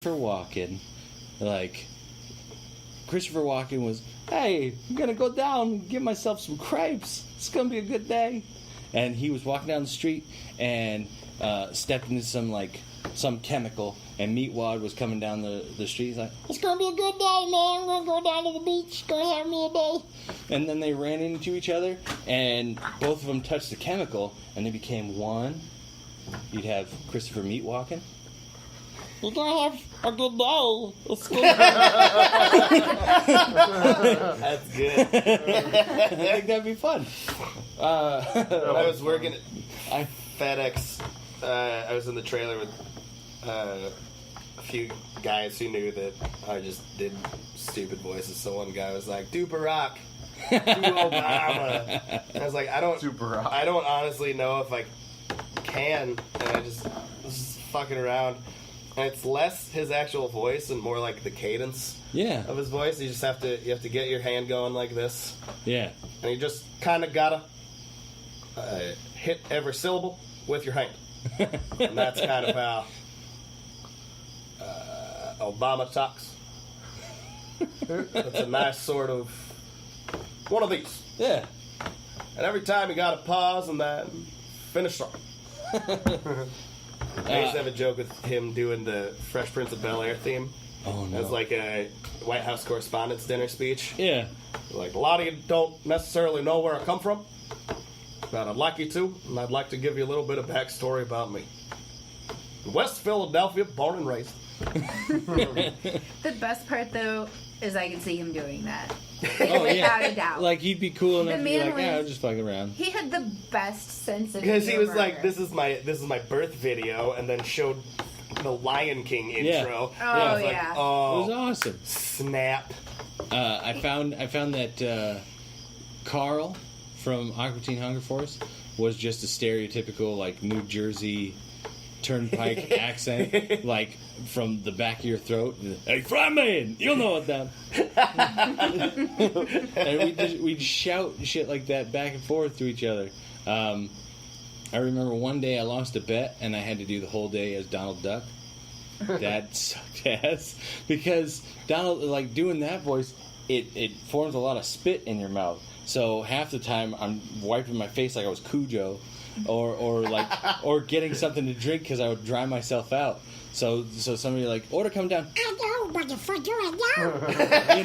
Walken, like, Christopher Walken was, hey, I'm going to go down and get myself some crepes. It's going to be a good day. And he was walking down the street and stepped into some chemical, and Meatwad was coming down the street. He's like, it's going to be a good day, man. I'm going to go down to the beach. Going to have me a day. And then they ran into each other, and both of them touched the chemical, and they became one. You'd have Christopher Meatwalken. You're going to have a good day. It's good. That's good. I think that'd be fun. I was working at FedEx. I was in the trailer with a few guys who knew that I just did stupid voices. So one guy was like, "Do Barack, do Obama." I was like, I don't honestly know if I can, and I just was fucking around. And it's less his actual voice and more like the cadence of his voice. You have to get your hand going like this. Yeah. And you just kind of gotta hit every syllable with your hand. And that's kind of how Obama talks. It's a nice sort of one of these. Yeah. And every time you gotta pause and then finish strong. I used to have a joke with him doing the Fresh Prince of Bel-Air theme. Oh, no. As like a White House Correspondents' Dinner speech. Yeah. Like, a lot of you don't necessarily know where I come from, but I'd like you to, and I'd like to give you a little bit of backstory about me. West Philadelphia, born and raised. The best part, though, is I can see him doing that. Oh, Without a doubt. Like, he'd be cool enough to be like, yeah, I'm just fucking around. He had the best sense of Because he was humor. like, this is my birth video, and then showed the Lion King intro. Yeah. Oh, Like, yeah. oh, it was awesome. Snap. I found that Carl from Aqua Teen Hunger Force was just a stereotypical, like, New Jersey turnpike accent, like, from the back of your throat. Hey, flyman, you'll know it then. And we'd shout shit like that back and forth to each other. I remember one day I lost a bet, and I had to do the whole day as Donald Duck. That sucked ass. Because Donald, like, doing that voice, it forms a lot of spit in your mouth. So half the time I'm wiping my face like I was Cujo, or getting something to drink because I would dry myself out. So somebody like, order come down. I know, motherfucker, I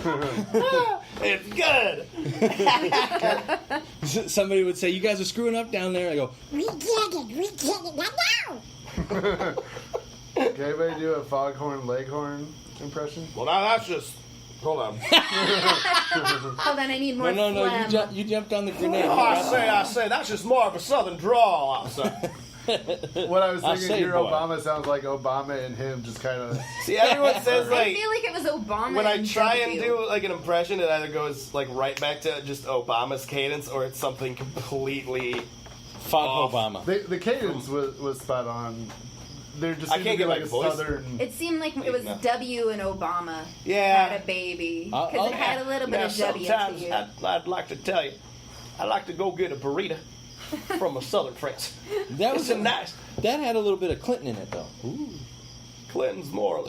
know. It's good. Somebody would say, you guys are screwing up down there. I go, we get it, I know. Can anybody do a foghorn leghorn impression? Well, now that's just... Hold on. Hold on, I need more No, phlegm. you jumped on the grenade. Oh, I say, that's just more of a southern drawl, I'll say. What I was thinking, your boy. Obama sounds like Obama and him just kind of... See, everyone says, like... I feel like it was Obama. When I try and W. do, like, an impression, it either goes, like, right back to just Obama's cadence, or it's something completely... Fuck off. Obama. The cadence was spot on. There just I seemed can't to be get like my a voice. southern... It seemed like it was No. W and Obama Yeah. had a baby. Oh, Because it had a little bit Now, of W sometimes to you. I'd like to tell you, I like to go get a burrito from a southern friends. That was It's nice. That had a little bit of Clinton in it, though. Ooh. Clinton's more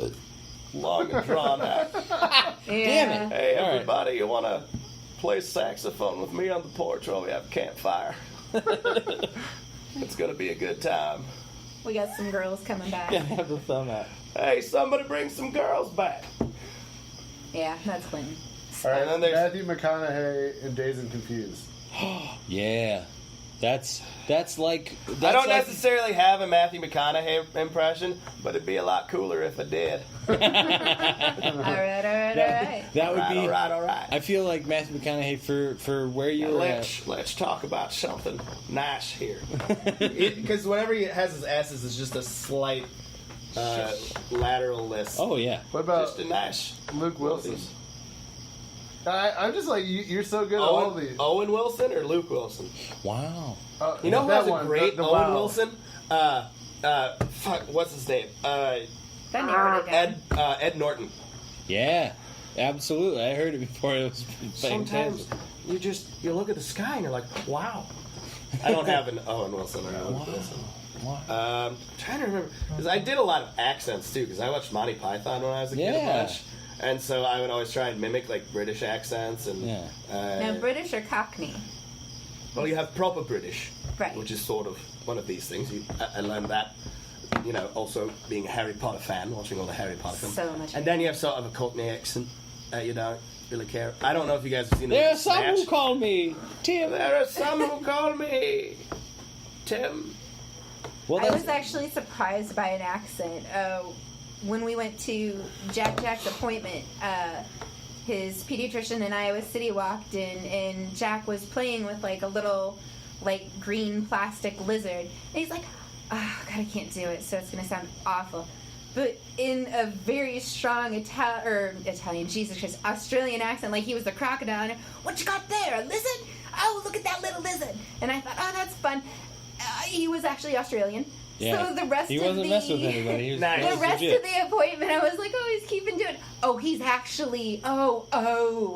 long and drawn out. Damn it. Hey, All right. everybody, you want to play saxophone with me on the porch while we have a campfire? It's going to be a good time. We got some girls coming back. Yeah, have the thumb out. Hey, somebody bring some girls back. Yeah, that's Clinton. All right, And then there's- Matthew McConaughey in Dazed and Confused. Yeah. That's like... That's I don't like, necessarily have a Matthew McConaughey impression, but it'd be a lot cooler if I did. All right. That would be... All right. I feel like Matthew McConaughey for where you were at. Let's talk about something nice here. Because whenever he has his asses, it's just a slight lateral list. Oh, yeah. What about Just a nice Luke Wilson? I'm just like, you're so good at all these. Owen Wilson or Luke Wilson? Wow. You know who that has a one, great the Owen wow. Wilson? Fuck, what's his name? That narrowed it down. Ed Norton. Yeah. Absolutely. I heard it before. It was Sometimes fantastic. you look at the sky and you're like, wow. I don't have an Owen Wilson or a Luke Wilson. Why? Trying to remember because I did a lot of accents too. Because I watched Monty Python when I was a kid a bunch, and so I would always try and mimic like British accents and. Now, British or Cockney? Well, you have proper British, right? Which is sort of one of these things. I learned that. Also being a Harry Potter fan, watching all the Harry Potter films. So much. And then you have sort of a Cockney accent that you don't really care. I don't know if you guys have seen There are some who call me Tim. There are some who call me Tim. Well, I was actually surprised by an accent. When we went to Jack's appointment, his pediatrician in Iowa City walked in, and Jack was playing with like a little green plastic lizard. And he's like, oh, God, I can't do it, so it's going to sound awful. But in a very strong Australian accent, like he was the crocodile. And, what you got there, a lizard? Oh, look at that little lizard. And I thought, oh, that's fun. He was actually Australian. Yeah. So the rest he wasn't messing with anybody. He was the rest of the appointment, I was like, oh, he's keeping doing. Oh, he's actually. Oh.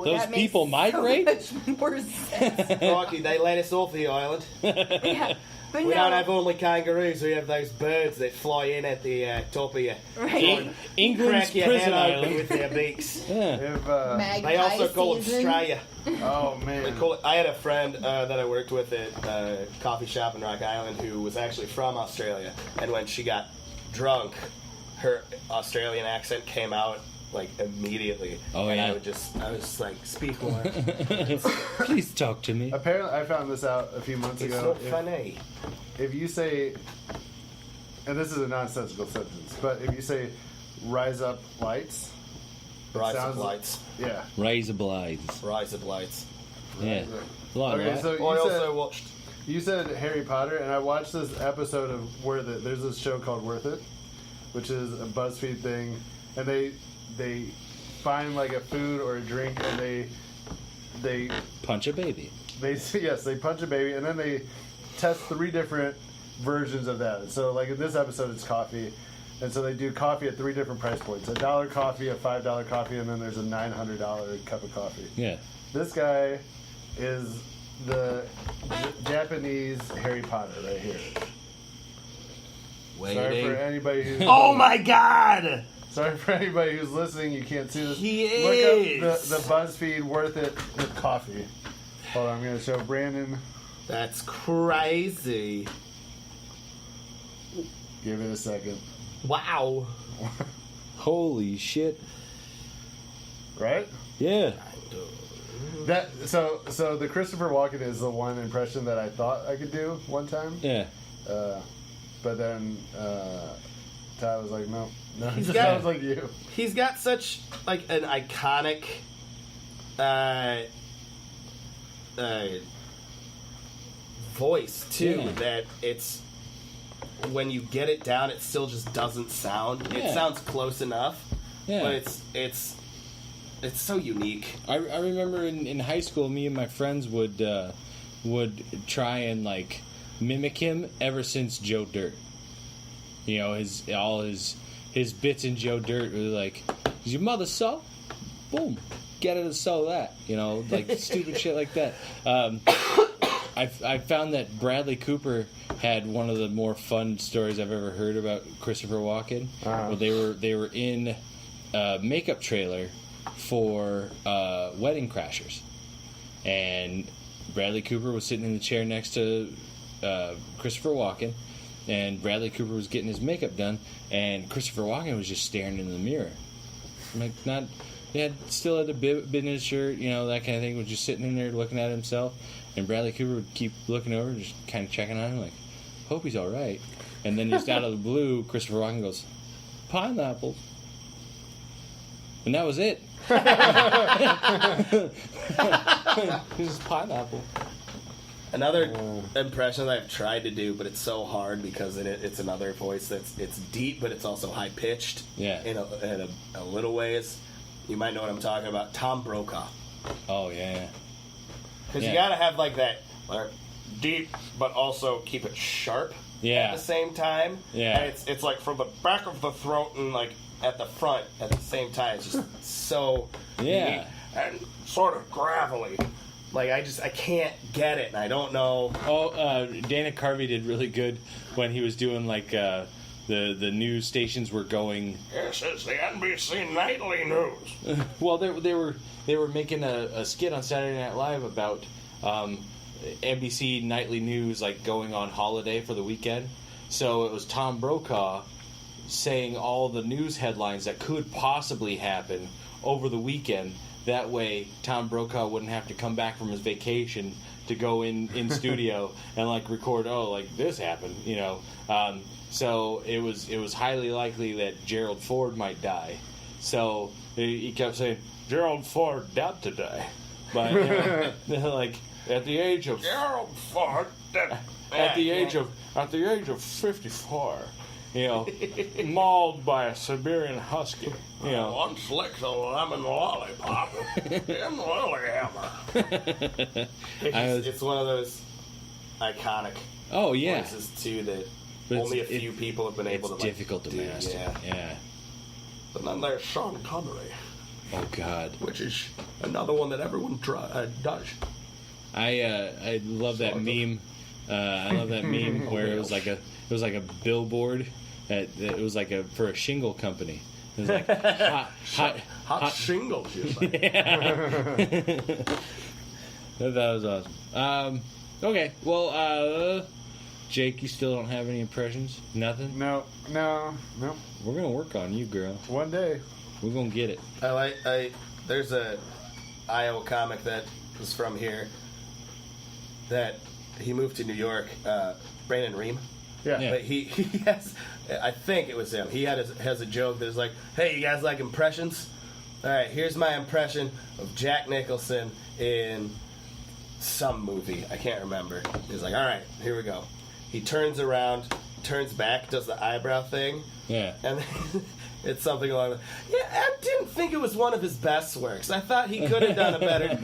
Those that people migrate. So much more sense. Crikey, they let us off the island. Yeah. But we don't have only kangaroos. We have those birds that fly in at the top of you. Right. England's crack your prison head open island with their beaks. Yeah. They also call them Straya. Oh man! They call it, I had a friend that I worked with at a coffee shop in Rock Island who was actually from Australia, and when she got drunk, her Australian accent came out immediately. Oh, and yeah. I was like, speak more. Please talk to me. Apparently, I found this out a few months It's ago. not funny. If you say, and this is a nonsensical sentence, but if you say, "Rise up, lights," Rise of lights. Yeah. Rise of Blights. Rise of lights. Yeah. A lot of Okay, that. so I also watched. You said Harry Potter, and I watched this episode of Worth It. There's this show called Worth It, which is a BuzzFeed thing, and they find a food or a drink, and they punch a baby. They punch a baby, and then they test 3 different versions of that. So in this episode, it's coffee, and so they do coffee at 3 different price points: $1 coffee, a $5 coffee, and then there's a $900 cup of coffee. Yeah. This guy is the Japanese Harry Potter right here. Sorry for anybody who's... Oh my God! Sorry for anybody who's listening. You can't see this. He Look is. up the BuzzFeed Worth It with coffee. Hold on, I'm going to show Brandon. That's crazy. Give it a second. Wow. Holy shit. Right? Yeah. So the Christopher Walken is the one impression that I thought I could do one time. Yeah. But then Ty was like, no, he He's just got- sounds like you. He's got such an iconic voice too Yeah. that it's when you get it down, it still just doesn't sound. Yeah. It sounds close enough, Yeah. but it's so unique. I remember in high school, me and my friends would try and mimic him ever since Joe Dirt. You know, his bits in Joe Dirt were like, "Is your mother so?" Boom, get her to sew that. You know, stupid shit like that. I found that Bradley Cooper had one of the more fun stories I've ever heard about Christopher Walken. Well, they were in a makeup trailer for Wedding Crashers, and Bradley Cooper was sitting in the chair next to Christopher Walken, and Bradley Cooper was getting his makeup done, and Christopher Walken was just staring into the mirror. Still had a bib in his shirt, you know, that kind of thing, was just sitting in there looking at himself, and Bradley Cooper would keep looking over, just kind of checking on him, like, hope he's all right. And then just out of the blue, Christopher Walken goes, "Pineapples." And that was it. It was pineapple. Another impression that I've tried to do, but it's so hard because it's another voice it's deep, but it's also high pitched. Yeah. In a little ways. You might know what I'm talking about. Tom Brokaw. Oh yeah. Because you gotta have that deep, but also keep it sharp. Yeah. At the same time. Yeah. And it's from the back of the throat and at the front at the same time. It's just so Yeah. unique and sort of gravelly. Like, I can't get it, and I don't know. Dana Carvey did really good when he was doing, like, the news stations were going... This is the NBC Nightly News. Well, they were making a skit on Saturday Night Live about NBC Nightly News, like, going on holiday for the weekend. So it was Tom Brokaw saying all the news headlines that could possibly happen over the weekend. That way, Tom Brokaw wouldn't have to come back from his vacation to go in studio and like record. Oh, like this happened, you know. So it was highly likely that Gerald Ford might die. So he kept saying Gerald Ford died today, but like at the age of Gerald Ford. at the age of 54. You know, mauled by a Siberian husky. You know, once licked a lemon lollipop in Lilyhammer. It's one of those iconic voices too that only a few people have been able to. It's difficult to master. Yeah. And then there's Sean Connery. Oh God. Which is another one that everyone does. I love that meme. I love that meme where it was like a billboard. It was like for a shingle company. It was like hot shingles. You say? Yeah. That was awesome. Okay, well, Jake, you still don't have any impressions? Nothing? No. We're gonna work on you, girl. One day. We're gonna get it. There's a Iowa comic that was from here that he moved to New York. Brandon Ream. Yeah. But he has, I think it was him. He has a joke that was like, "Hey, you guys like impressions? All right, here's my impression of Jack Nicholson in some movie. I can't remember." He's like, "All right, here we go." He turns around, turns back, does the eyebrow thing. Yeah. And it's something along the... Yeah, I didn't think it was one of his best works. I thought he could have done it better.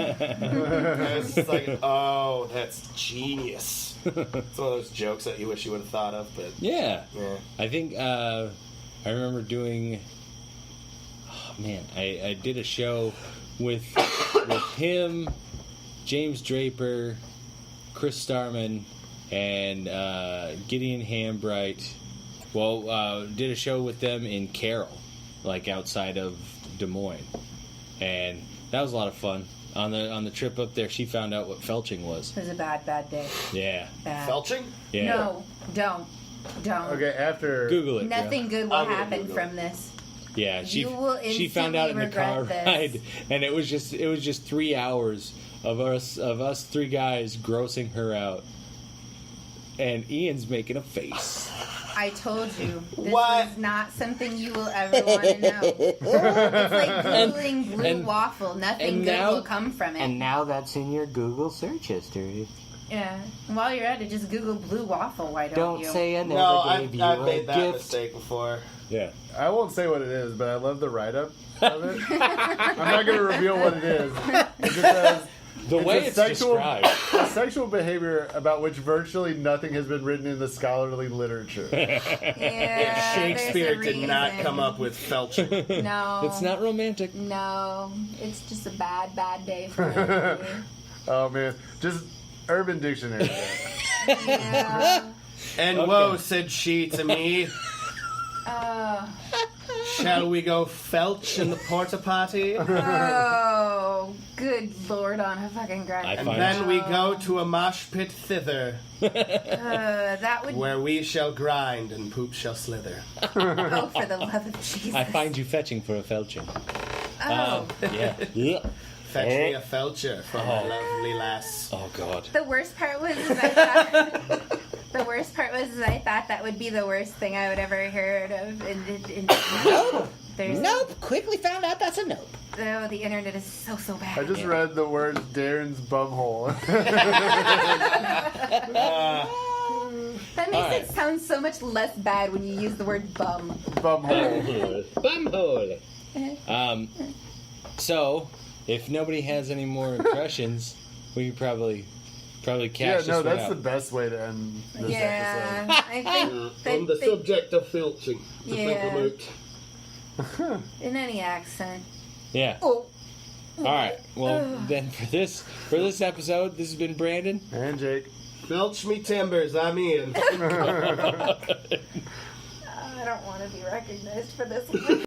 I was just like, oh, that's genius. It's one of those jokes that you wish you would have thought of, but... Yeah. I think, I remember doing... Oh, man, I did a show with him, James Draper, Chris Starman, and Gideon Hambright. Well, did a show with them in Carroll, like outside of Des Moines, and that was a lot of fun. On the trip up there, she found out what felching was. It was a bad day. Yeah. Bad. Felching? Yeah. No, don't. Okay, after Google it. Nothing good will happen from this. Yeah, she found instantly out in the car regret ride, this. and it was just 3 hours of us three guys grossing her out, and Ian's making a face. I told you, this What? is not something you will ever want to know. It's like Googling blue waffle. Nothing good will come from it. And now that's in your Google search history. Yeah. While you're at it, just Google blue waffle. Why don't you? Don't say I never No, gave you I've a made that gift. mistake before. Yeah. I won't say what it is, but I love the write-up of it. I'm not going to reveal what it is. It just says, The way it's described. a sexual behavior about which virtually nothing has been written in the scholarly literature. Yeah, Shakespeare there's a did not reason. come up with felching. No. It's not romantic. No. It's just a bad day for me. Oh, man. Just Urban Dictionary. Yeah. And Okay. whoa, said she to me, shall we go felch in the porta potty? Oh, good lord on a fucking grind. I And find- then we go to a mosh pit thither, That would... where we shall grind and poop shall slither. Oh, for the love of Jesus. I find you fetching for a felching. Oh. Yeah. Fetch me a felcher for my lovely lass. Oh God. The worst part was I thought that would be the worst thing I would ever heard of. Nope. Quickly found out that's a nope. Oh, the internet is so bad. I just read the words Darren's bumhole. That makes it sound so much less bad when you use the word bum. Bumhole. Bumhole. So, if nobody has any more impressions, we could probably cash Yeah, this no, one that's out. the best way to end this Yeah, episode. I think On the subject of filching, to think Yeah. about. in any accent. Yeah. Oh, All right. Well, then for this episode, this has been Brandon And Jake. Belch me timbers, I'm Ian. I don't want to be recognized for this one.